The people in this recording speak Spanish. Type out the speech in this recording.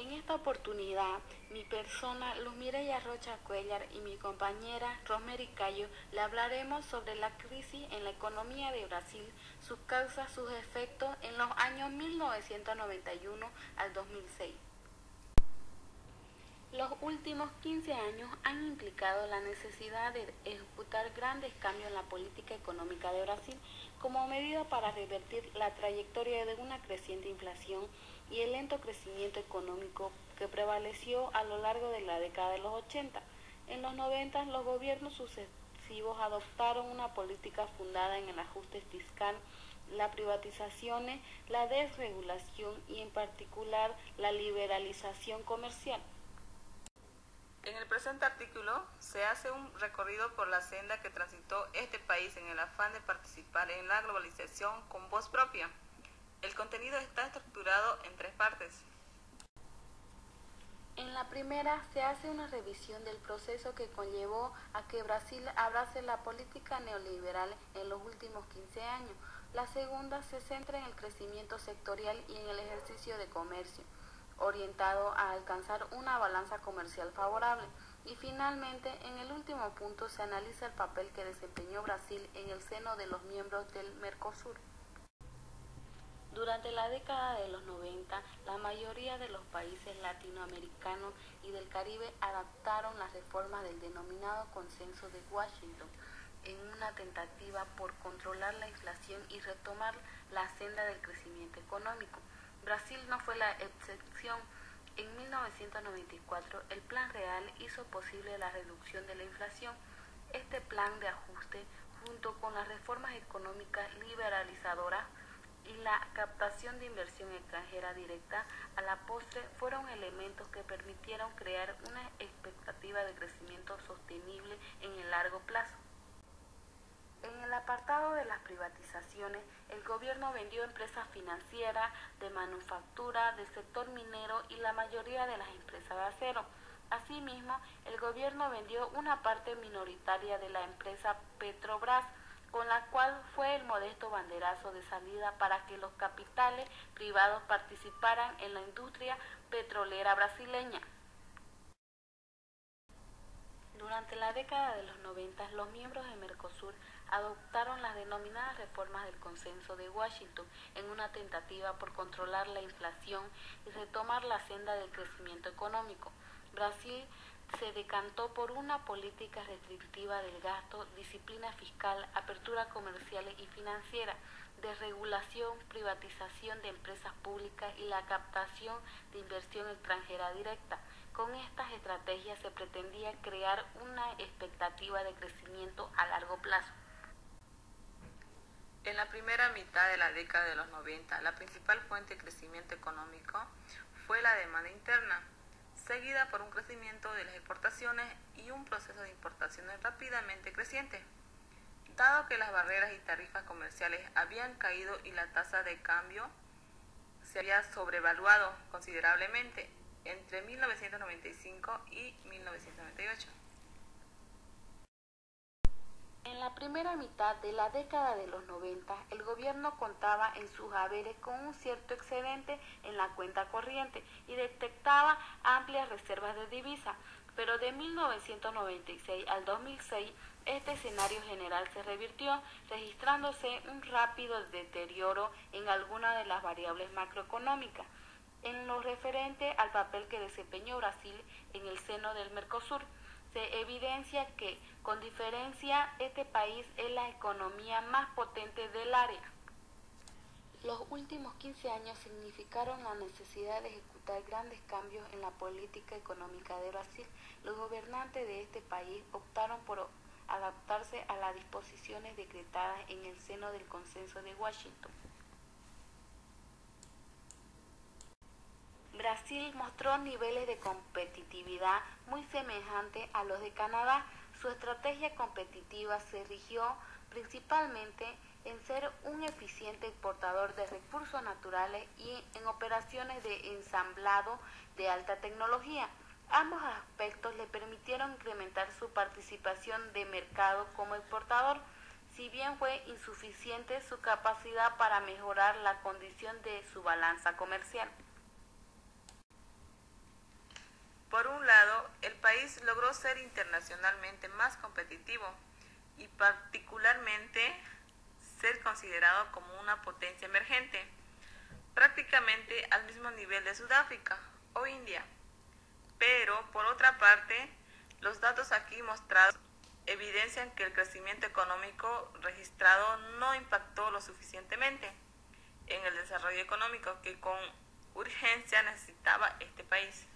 En esta oportunidad, mi persona, Luz Mireya Rocha Cuellar, y mi compañera Rosemary Cayo le hablaremos sobre la crisis en la economía de Brasil, sus causas, sus efectos en los años 1991 al 2006. Los últimos 15 años han implicado la necesidad de ejecutar grandes cambios en la política económica de Brasil como medida para revertir la trayectoria de una creciente inflación y el lento crecimiento económico que prevaleció a lo largo de la década de los 80. En los 90, los gobiernos sucesivos adoptaron una política fundada en el ajuste fiscal, las privatizaciones, la desregulación y en particular la liberalización comercial. En el presente artículo se hace un recorrido por la senda que transitó este país en el afán de participar en la globalización con voz propia. El contenido está estructurado en 3 partes. En la primera se hace una revisión del proceso que conllevó a que Brasil abrace la política neoliberal en los últimos 15 años. La segunda se centra en el crecimiento sectorial y en el ejercicio de comercio, orientado a alcanzar una balanza comercial favorable. Y finalmente, en el último punto se analiza el papel que desempeñó Brasil en el seno de los miembros del Mercosur. Durante la década de los 90, la mayoría de los países latinoamericanos y del Caribe adaptaron las reformas del denominado Consenso de Washington en una tentativa por controlar la inflación y retomar la senda del crecimiento económico. Brasil no fue la excepción. En 1994, el Plan Real hizo posible la reducción de la inflación. Este plan de ajuste, junto con las reformas económicas liberalizadoras y la captación de inversión extranjera directa, a la postre fueron elementos que permitieron crear una expectativa de crecimiento sostenible en el largo plazo. En el apartado de las privatizaciones, el gobierno vendió empresas financieras, de manufactura, del sector minero y la mayoría de las empresas de acero. Asimismo, el gobierno vendió una parte minoritaria de la empresa Petrobras, con la cual fue el modesto banderazo de salida para que los capitales privados participaran en la industria petrolera brasileña. Durante la década de los 90, los miembros de Mercosur adoptaron las denominadas reformas del Consenso de Washington en una tentativa por controlar la inflación y retomar la senda del crecimiento económico. Brasil se decantó por una política restrictiva del gasto, disciplina fiscal, apertura comercial y financiera, desregulación, privatización de empresas públicas y la captación de inversión extranjera directa. Con estas estrategias se pretendía crear una expectativa de crecimiento a largo plazo. En la primera mitad de la década de los 90, la principal fuente de crecimiento económico fue la demanda interna, seguida por un crecimiento de las exportaciones y un proceso de importaciones rápidamente creciente. Dado que las barreras y tarifas comerciales habían caído y la tasa de cambio se había sobrevaluado considerablemente entre 1995 y 1998. En la primera mitad de la década de los 90, el gobierno contaba en sus haberes con un cierto excedente en la cuenta corriente y detectaba amplias reservas de divisa, pero de 1996 al 2006 este escenario general se revirtió, registrándose un rápido deterioro en algunas de las variables macroeconómicas. En lo referente al papel que desempeñó Brasil en el seno del Mercosur, se evidencia que, con diferencia, este país es la economía más potente del área. Los últimos 15 años significaron la necesidad de ejecutar grandes cambios en la política económica de Brasil. Los gobernantes de este país optaron por adaptarse a las disposiciones decretadas en el seno del Consenso de Washington. Brasil mostró niveles de competitividad muy semejantes a los de Canadá. Su estrategia competitiva se rigió principalmente en ser un eficiente exportador de recursos naturales y en operaciones de ensamblado de alta tecnología. Ambos aspectos le permitieron incrementar su participación de mercado como exportador, si bien fue insuficiente su capacidad para mejorar la condición de su balanza comercial. logró ser internacionalmente más competitivo y particularmente ser considerado como una potencia emergente, prácticamente al mismo nivel de Sudáfrica o India. Pero, por otra parte, los datos aquí mostrados evidencian que el crecimiento económico registrado no impactó lo suficientemente en el desarrollo económico que con urgencia necesitaba este país.